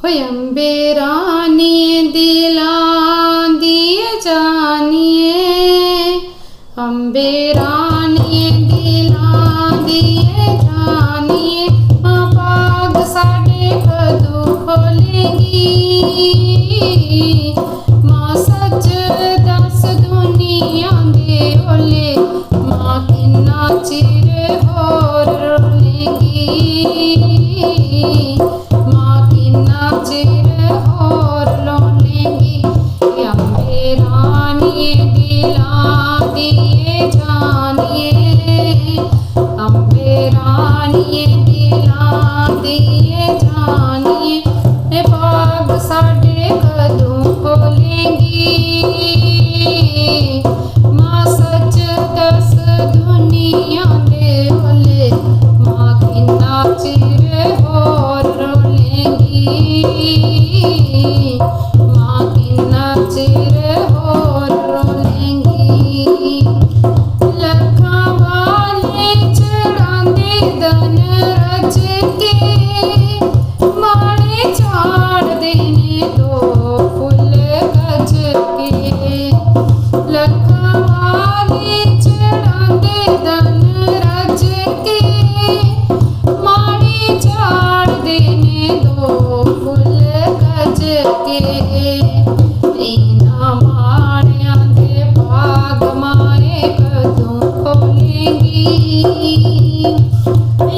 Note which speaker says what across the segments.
Speaker 1: अम्बे रानी दिलां दी जानिए, अम्बे रानी दिलां दी जानिए, मां भाग साडे कदों खोलेगी, मां सच दस दुनिया दे ओले, मां किन्ना चिर होर रोलेगी, मां किन्ना चिर होर रोलेगी। अम्बे रानी दिलां दी जानिए, अम्बे रानी दिलां दी जानिए, ए भाग साडे कदों खोलेगी, मां सच दस दुनिया दे ओले, मां किन्ना चिर होर रोलेगी, मां किन्ना चिर होर रोलेगी। लखां वाले चढ़ांदे दन रज के, माड़े झाड़दे ने दो फुल गज के, लखां वाले चढ़ांदे दन रज के, माड़े झाड़दे ने दो फुल गज के। इन्हां माड़ियां दे भाग माए कदों खोलेगी,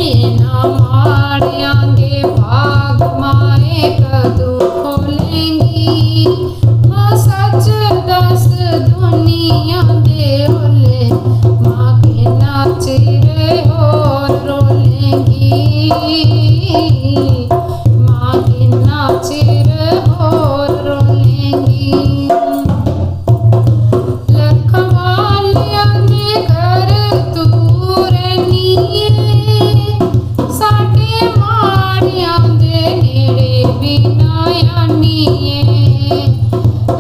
Speaker 1: इन्हां माड़ियां दे भाग माए कदों खोलेगी, मां सच दस दुनिया दे ओले, मां किन्ना चिर होर रोलेगी, मां किन्ना चिर होर रोलेगी। लखां वालियां दे घर तू रैह्नीए, साडे माड़ियां दे नेड़े भी ना आनीए,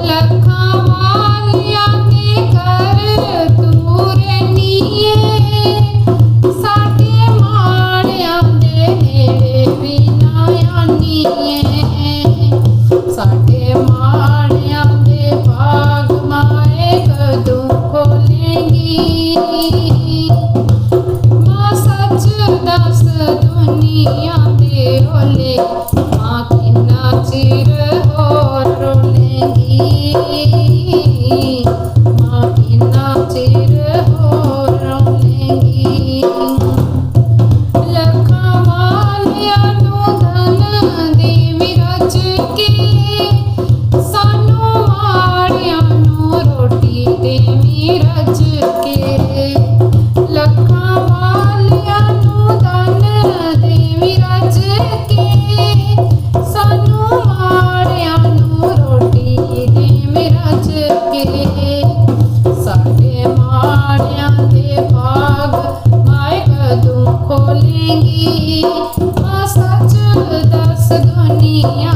Speaker 1: लखां वालियां दे घर तू रैह्नीए, साडे माड़ियां दे नेड़े भी ना आनीए, साडे माड़ियां दे भाग माए कदों खोलेगी, मां सच दस दुनिया दे ओले, मां किन्ना चिर होर रोलेगी, मां किन्ना चिर होर रोलेगी। लखां वालियां नूं धन देवी रज के, सानू माड़ियां नूं रोटी देवी रज के, लखां वालियां नूं धन देवी रज के, सानू माड़ियां नूं रोटी देवी रज के। साडे माड़ियां दे भाग माए कदों खोलेगी, मां सच दस दुनिया